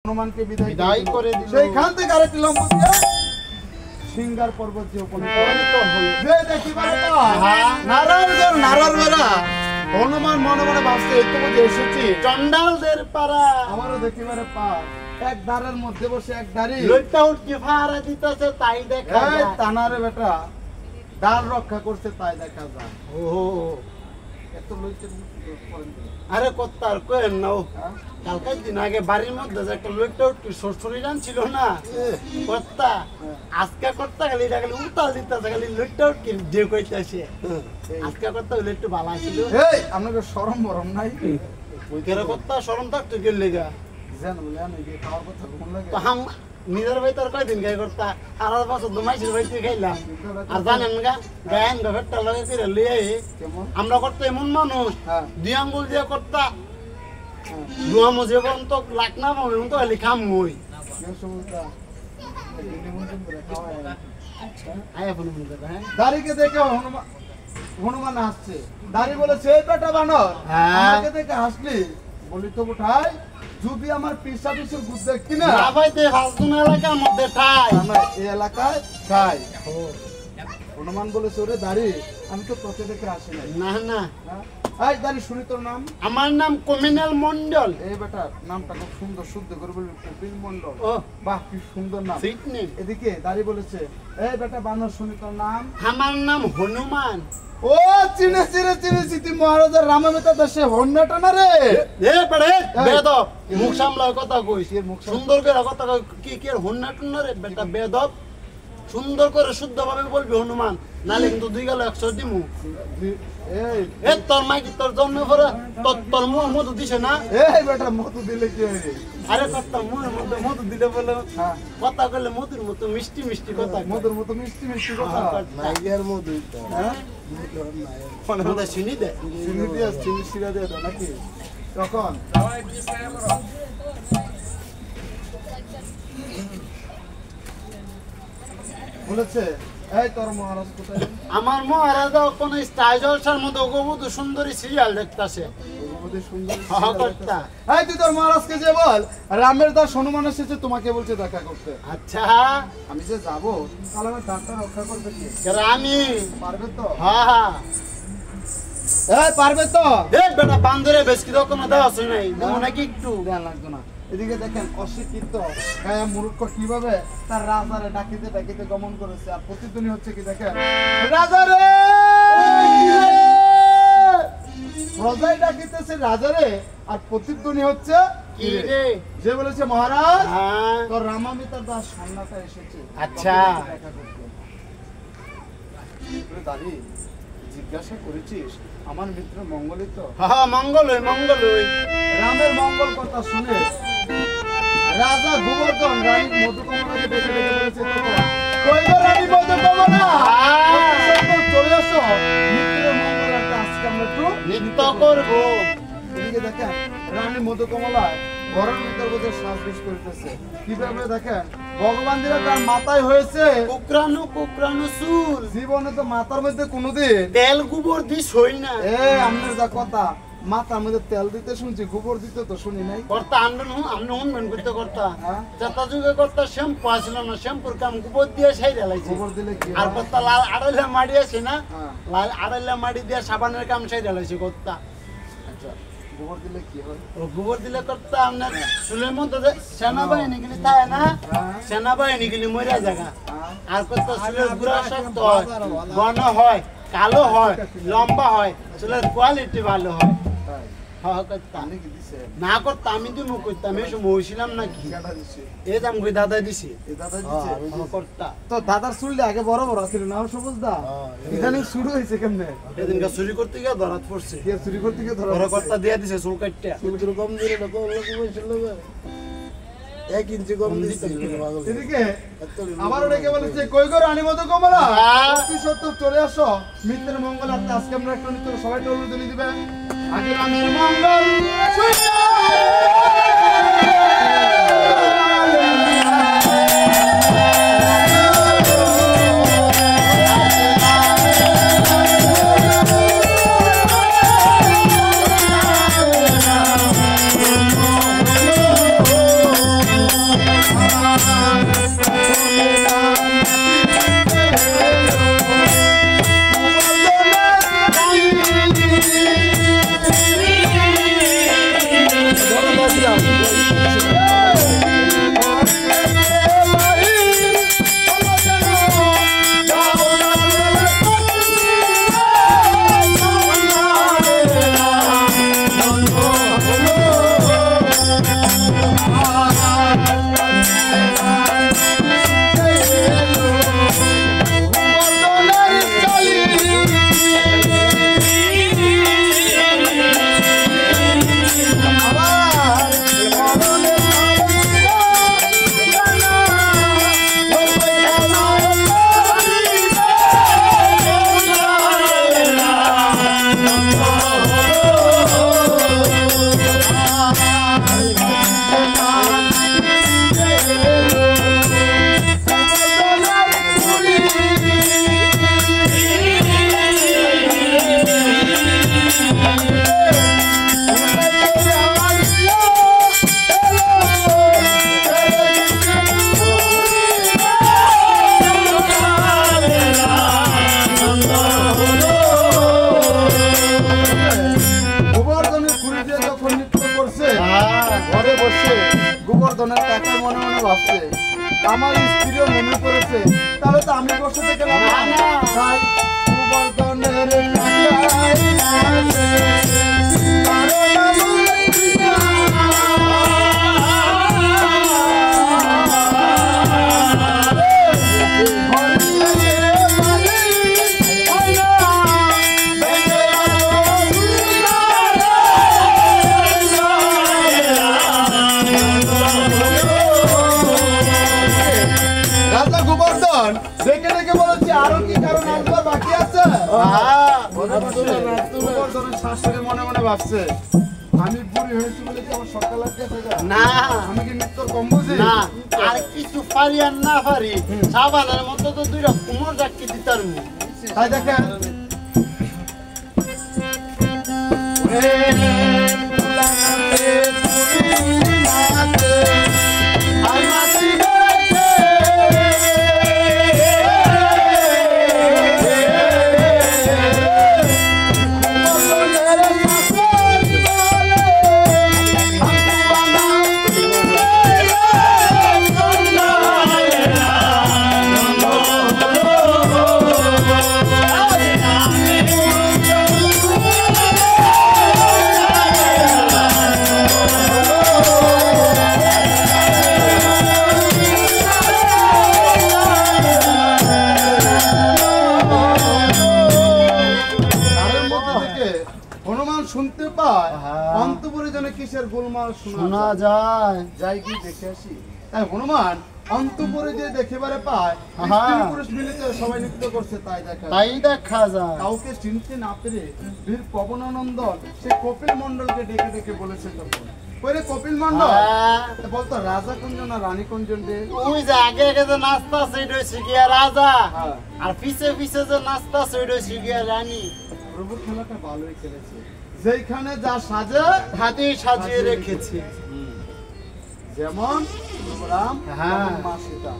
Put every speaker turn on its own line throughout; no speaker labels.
হনুমানকে বিদায় করে দিল। সেইখান থেকে আরেকটি লম্ব দিয়ে সিংহার পর্বত যে উপনীত হলো। যে দেখিবারে নারার বেড়া হনুমান মনে মনে ভাবছে একটু বুঝে এসেছি চন্ডালদের পাড়া, আমারও দেখিবারে পার। এক দাঁড়ের মধ্যে বসে এক দাঁড়ি লইটা উঠকে ফাড়া দিতেছে তাই দেখা যায়। তানারে বেটা ডাল রক্ষা করছে তাই দেখা যায়। ও এত লইতে আরে কত্তার কইেন নাও কালকে দিন আগে বাড়ির মধ্যে যে একটা লইটা উঠকে শ্বশুরি জান ছিল না কত্তা, আজকে কর্তা খালি এটা খালি উতাল দিতেছে খালি লইটা উঠকে যে কইতাছে আজকে কর্তা হইলে একটু ভালো ছিল। এই আপনাকে শরম বরম নাই ওই কেন কত্তা শরম থাকতো গেলে গা জান বলে আমি কি খাওয়ার কথা কোন লাগে তো হাম নিজের ভাইতার কয়দিন গায় করতা আর বছর দুমাইছের ভাইতে খাইলাম আর জানেন গা গায়ন গভেরটা লগে করে লইয়াই আমরা করতে এমন মানুষ দুই আঙ্গুল দিয়ে করতা দুয়া মজে বন তো লাখ না পাবে তো খালি খাম হই দাড়িকে দেখে হনুমান হাসছে। দাড়ি বলেছে এই বেটা বানর আমাকে দেখে হাসলি বলি তো উঠাই যদি আমার পিসা পিছুর গুদ দেখতি না ভাইতে হাসদুন এলাকার মধ্যে ঠাই আমার এই এলাকায় ঠাই। হনুমান বলেছে ওরে দাড়ি আমি তো তোকে দেখে আসি না। না এই দাড়ি শুনি তোর নাম? আমার নাম কমিনাল মন্ডল। এই বেটা নামটা খুব সুন্দর শুদ্ধ করে বলবি কপিল মন্ডল। ও বাহ কি সুন্দর নাম। ঠিক নেই এদিকে দাড়ি বলেছে এই বেটা বানর শুনি তোর নাম? আমার নাম হনুমান। ও চিনেছি তুই মহারাজা রামামিতা দেশে হন্নাটা না রে? এ পড়ে বেদব মুখ সামলাও কথা কইস মুখ সুন্দর করে কথা কি কি হন্নাটা না রে বেটা বেদব সুন্দর করে শুদ্ধভাবে বলবি হনুমান নালে কিন্তু দুই গেল 100 দিমু। এই তোর মাইকি তোর জন্ম করে তোর মুখ মধু দিছে না? এই বেটা মধু দিলে কি হয় রে? আরে কথা মুখের মধ্যে মধু দিলে বলে কথা কইলে মধুর মতো মিষ্টি মিষ্টি কথা মধুর মতো মিষ্টি মিষ্টি কথা নাইয়ার মধু হ্যাঁ ফোন মধ্যে চিনি দে চিনি দিয়ে চিনি সিরা দে নাকি তখন বলেছে এই তোর মহারাজ কোথায়? আমার মহারাজ কোন স্টার জলসার মধ্যে ওগবধূ সুন্দরী সিরিয়াল দেখতাছে। ওগবধূ সুন্দরী সিরিয়াল দেখতা। এই তুই তোর মহারাজকে যে বল রামের দাস হনুমান এসেছে তোমাকে বলছে দেখা করতে। আচ্ছা আমি যে যাব তাহলে আমার দাঁতটা রক্ষা করবে কি? আমি পারবে তো? হ্যাঁ এই পারবে তো? দেখ বেটা বান্দরে বেশ কি রকম দাও আছে নাই দেও নাকি একটু দেয়া লাগবে না। এদিকে দেখেন অশিক্ষিত গায়া মূর্খ কিভাবে তার রাজারে ডাকিতে গমন করেছে আর প্রতিধ্বনি হচ্ছে কি দেখেন রাজারে প্রজাই ডাকিতেছে রাজারে আর প্রতিধ্বনি হচ্ছে কি রে যে বলেছে মহারাজ তোর রামামিতার দাস সন্ন্যাসা এসেছে। আচ্ছা দেখা করতে দাঁড়ি জিজ্ঞাসা করেছিস আমার মিত্র মঙ্গলই তো? হ্যাঁ মঙ্গলই রামের মঙ্গল কথা শুনে রাজা গোবর্ধন রানী মধুকমলাকে ডেকে বলেছে কইবা রানী মধুকমলা চলে আসো মিত্রের মঙ্গলার্থে আজকে আমরা একটু নৃত্য করব। এদিকে দেখেন রানী মধুকমলা ঘরের ভিতর বসে শ্বাস করতেছে কিভাবে দেখেন ভগবান দিরা তার মাথায় হয়েছে কুকরানো চুল। জীবনে তো মাথার মধ্যে কোনোদিন তেল গোবর দিস হই না। আপনার যা কথা মাথার মধ্যে তেল দিতে শুনছি গোবর দিতে তো শুনি নাই। কর্তা আমনে হুনবেন করতে কর্তা চেতা যুগে কর্তা শ্যাম্পু আসল না শ্যাম্পুর কাম গোবর দিয়ে সাইরা লাইছে। গোবর দিলে কি আর কর্তা লাল আড়াইলা মাড়ি আছে না লাল আড়াইলা মাড়ি দিয়ে সাবানের কাম সাইরা লাইছে কর্তা। আচ্ছা গোবর দিলে কি হয়? ও গোবর দিলে কর্তা আপনার চুলের মধ্যে সেনাবাহিনী গেলে থাকে না সেনাবাহিনী গেলে মরিয়া জায়গা আর কর্তা চুলের গুড়া শক্ত হয় ঘন হয় কালো হয় লম্বা হয় চুলের কোয়ালিটি ভালো হয়। না করতাম আমি তো মুখ করতাম এই সময় হয়েছিলাম নাকি এই দাম কই দাদা দিছে তো দাদার চুলটা আগে বড় বড় ছিল না সবুজ দা ইদানিং শুরু হয়েছে কেমনে? এদিনকে চুরি করতে গিয়ে ধরাত পড়ছে। চুরি করতে গিয়ে ধরা কর্তা দিয়ে দিছে চুল কাটটা চুল কম দিলে এক ইঞ্চি কম দিছে। এদিকে আমার ওটাকে বলেছে কই গো রানী মধুকমলা অতি সত্তর চলে আসো মিত্রের মঙ্গলার্থে আজকে আমরা একটু নিত্য সবাই টলুদনি দিবে আগে রামের মঙ্গল গোবর্ধনের কাকা মনে মনে ভাবছে আমার স্ত্রীও মনে করেছে, তাহলে তো আমি বসে থেকে তাই গোবর্ধনের দেখে দেখে বলেছি আরো কি কারণ আসবার বাকি আছে। গোবর্ধনের শাশুড়ি মনে মনে ভাবছে আমি বুড়ি হয়েছি বলে কি আমার সকাল লাগছে না, আমি কি মৃত্যুর কম বুঝি না,
আর কিছু পারি আর না পারি সাবানের মতো তো দুইটা কুমোর ডাকি দিতার মু
তাই দেখেন শুনতে পায় অন্তপুরে যেন কিসের গোলমাল শোনা যায়, যাই কি দেখে আসি। তাই হনুমান অন্তপুরে যে দেখিবারে পায় স্ত্রী পুরুষ মিলে সবাই নৃত্য করছে, তাই দেখা যায়। কাউকে চিনতে না পেরে বীর পবনানন্দন সে কপিল মন্ডলকে ডেকে ডেকে বলেছে তখন ওরে কপিল মন্ডল বলতো রাজা কুঞ্জ না রানী কুঞ্জ রে,
ওই যে আগে আগে যে নাস্তা সেটা শিখিয়া রাজা আর পিছে পিছে যে নাস্তা সেটা শিখিয়া রানী।
প্রভু খেলাটা ভালোই খেলেছে, যেখানে যা সাজে
হাতে সাজিয়ে রেখেছে,
যেমন রাম মা সীতা,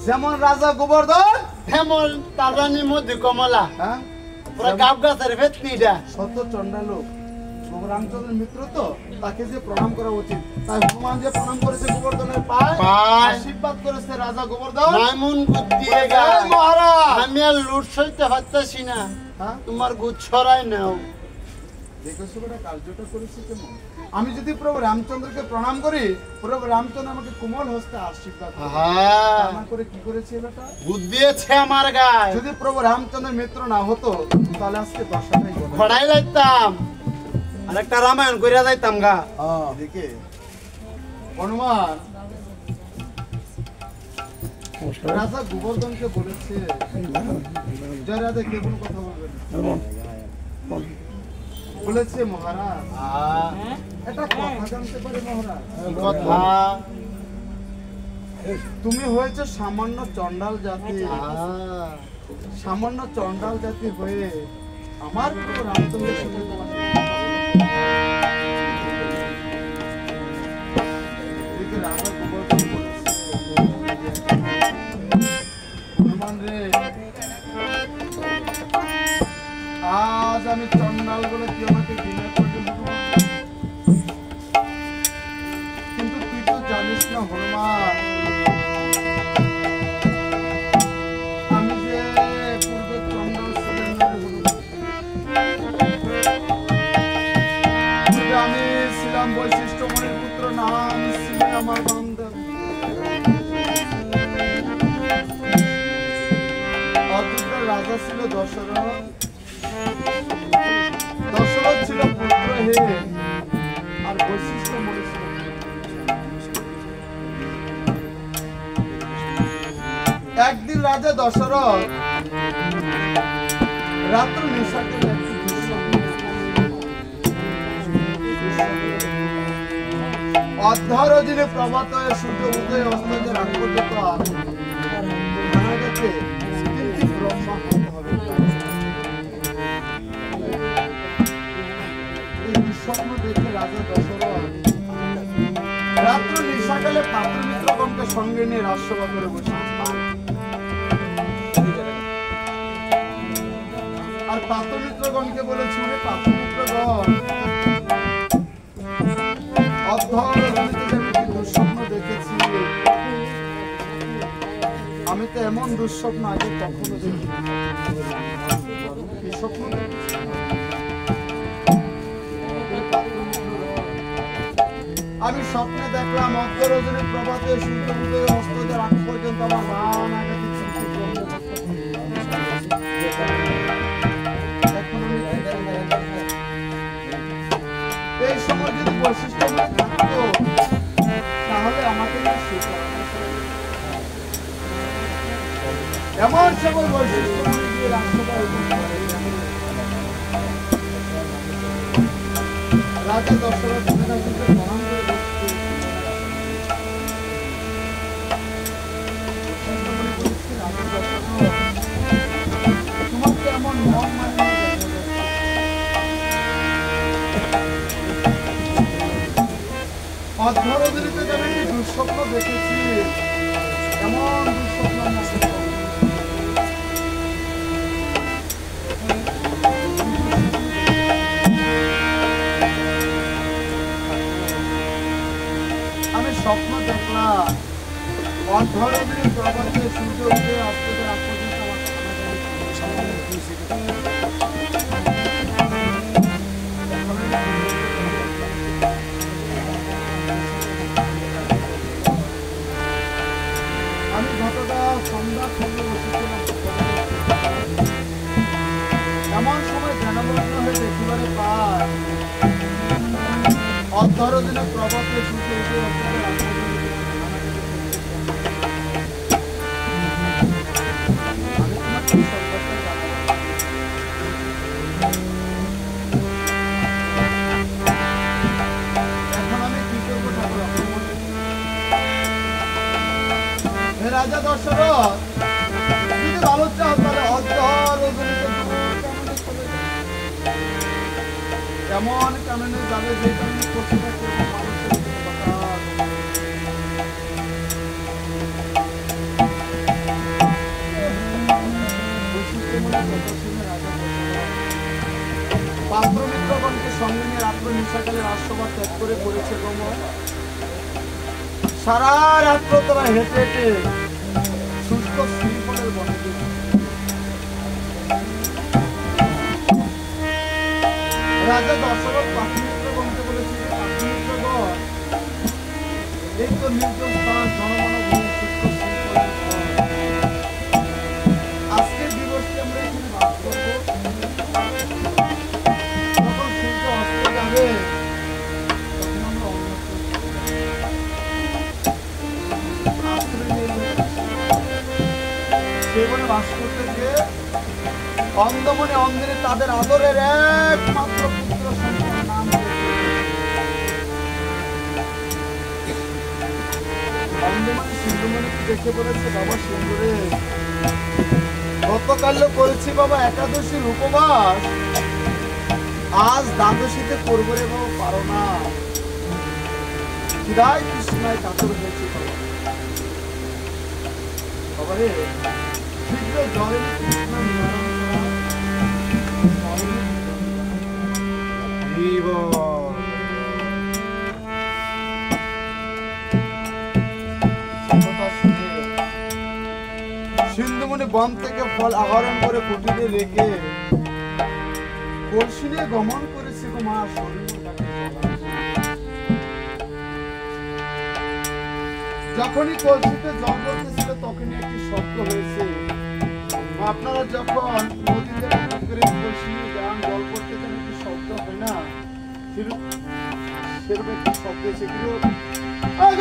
যেমন রাজা গোবর্ধন
তেমন তার রানী মধ্যে কমলা, পুরা গাব গাছের ভেতনিটা
শত চন্ডালোক। রামচন্দ্রের মিত্র তো তাকে যে প্রণাম করা উচিত, তাই হনুমান যে প্রণাম করেছে গোবর্ধনের পায় আশীর্বাদ করেছে রাজা গোবর্ধন।
মাইমুন বুদ্ধি মহারাজ আমি আর লুট সইতে পারতেছি না, তোমার গুচ্ছ ছড়াই নাও।
দেখেছো বেটা কার্যটা করেছে কেমন। আমি যদি প্রভু রামচন্দ্রকে প্রণাম করি, প্রভু রামচন্দ্র আমাকে কোমল হস্তে আশীর্বাদ করে কি করেছে বেটা
বুদ্ধি আছে আমার গায়ে।
যদি প্রভু রামচন্দ্রের মিত্র না হতো তাহলে আজকে দশটাই
খড়াই যাইতাম আর একটা রামায়ণ কইরা যাইতাম গা।
এদিকে হনুমান রাজা গোবর্ধনকে বলেছে জয় রাধা কে কোনো কথা বলবেন বলেছে মহারাজ এটা কথা জানতে পারি মহারাজ
কথা
তুমি হয়েছে সামান্য চন্ডাল জাতি, সামান্য চন্ডাল জাতি হয়ে আমার পুরো রামচন্দ্রের সঙ্গে তোমার রাজা গোবর্ধন বলেছে হনুমান রে আজ আমি চন্ডাল বলে তুই আমাকে ঘৃণা করবি, কিন্তু তুই তো জানিস না হনুমান আমি যে পূর্বে চন্ডাল ছিলেন না, আমি ছিলাম বৈশিষ্ট্য মণির পুত্র, নাম ছিল আমার বান্ধব। অযোধ্যার রাজা ছিল দশরথ, দশরথ ছিল পুত্রহীন আর বৈশিষ্ট্য মণি ছিল। একদিন রাজা দশরথ রাত্র নেশা করে অর্ধরজনী প্রভাত সূর্য উদয় অস্ত যে রাত পর্যন্ত জানা গেছে তিনটি ব্রহ্মা হতে হবে। এই দুঃস্বপ্ন দেখে রাজা দশরথ রাত্র নিশাকালে পাত্র মিত্রগণকে সঙ্গে নিয়ে রাজসভা করে বসে আর পাত্র মিত্রগণকে বলেছে ওরে পাত্র মিত্রগণ অর্ধরজনীতে আমি দুঃস্বপ্ন দেখেছি, তো এমন দুঃস্বপ্ন আগে কখনো দেখিনি। কি স্বপ্ন দেখেছি? আমি স্বপ্নে দেখলাম অর্ধরজনী প্রভাতে সূর্য উদয় অস্ত যাওয়ার আগ পর্যন্ত আমার প্রাণ আঘাতে চিন্তিত। এই সময় যদি বৈশিষ্ট্য থাকতো তাহলে আমাকে এমন সকল বৈশিষ্ট্য দিয়ে রাষ্ট্রটা রাজা দশরথ প্রণাম করে তোমার কেমন মন অধ্যরদিতে আমি একটি দুঃস্বপ্ন দেখেছি। এমন দুঃস্বপ্ন আমি স্বপ্ন দেখলাম অধ্যরদিন প্রভাতে সূর্য উঠে আসতে আমি গতকাল সন্ধ্যার সঙ্গে বসেছিলাম। এমন সময় ধ্যানমগ্ন হয়ে দেখিবারে পাই অধ্যরদিনে প্রভাতে সূর্য উঠে রাজা দশরথ যদি ভালো চাও তাহলে কেমন কাননে যাবে যে কারণে করতে থাকে পাত্রমিত্রগণকে সঙ্গে নিয়ে রাত্র নিশাকালে রাজসভা ত্যাগ করে করেছে ভ্রমণ। সারা রাত্র তারা হেঁটে হেঁটে শুষ্ক শ্রীফলের বনে রাজা দশরথ পাখিমিত্রগণকে বলেছিল, পাখিমিত্রগণ এই তো নির্জন স্থান জনমানবভূমি শুষ্ক শ্রীফলের বন। আজকের দিবসটি আমরা এখানে বাস করব। যখন সূর্য অস্ত যাবে তখন আমরা জীবনে বাস করতে গিয়ে অন্ধমনে অন্ধের তাদের আদরের একমাত্র পুত্র সন্তান নাম অন্ধমনে সিন্ধুমণি দেখে বলেছে, বাবা সুন্দরে গতকাল করেছি বাবা একাদশীর উপবাস, আজ দ্বাদশীতে করবো রে বাবা, পারো না। ক্ষুধায় কৃষ্ণায় কাতর হয়েছে বাবা রে, শীঘ্র জলে কৃষ্ণ নিবারণ সিন্ধুমণি বন থেকে ফল আহরণ করে কুটিরে রেখে কলসি নিয়ে গমন করেছে গো মা। যখনই কলসিতে জল করতেছিল তখনই একটি শব্দ হয়েছে। আপনারা যখন নদীতে পুকুরে কলসি নিয়ে যান জল করতে যান একটি শব্দ হয় না, সেরকম একটি শব্দ সেগুলো
Oh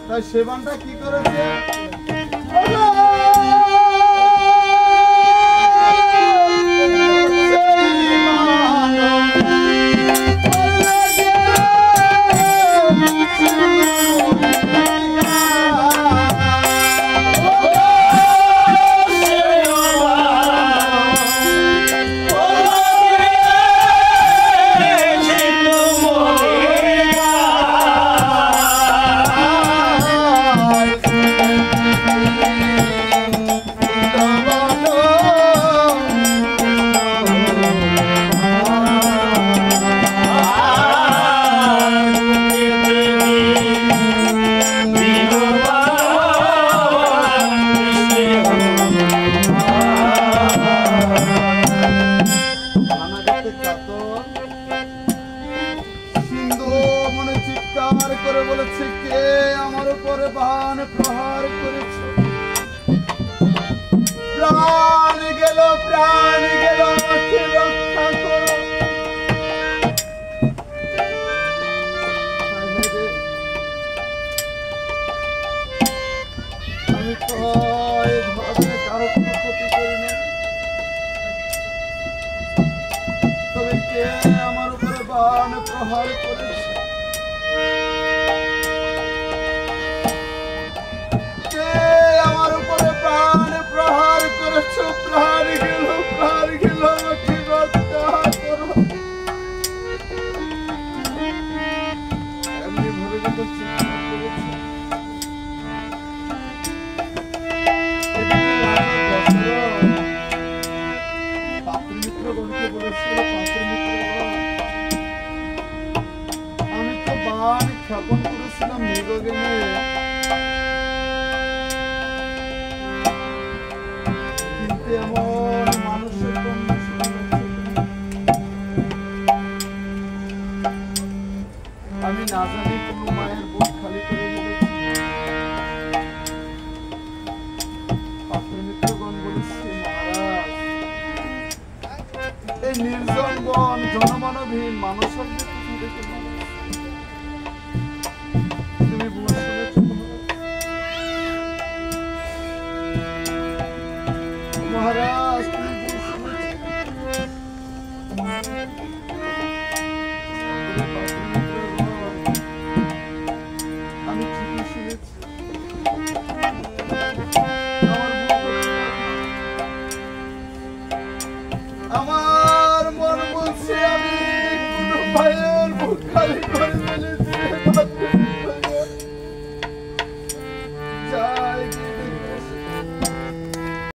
তাই সেবানটা কি করেছে খ্যাপন করেছিলাম মৃগগেনে কিন্তু এমন মানুষের আমি না জানি কোন মায়ের বুক খালি করে দিয়েছি পাত্রের মিত্রগণ বলেছে মহারাজ এই নির্জন বন জনমানবহীন মানুষের দেখে মহারাজ আমি ঠিকই শুনেছি আমার মন বলছে আমি কোন ভাইয়ের বুক খালি করে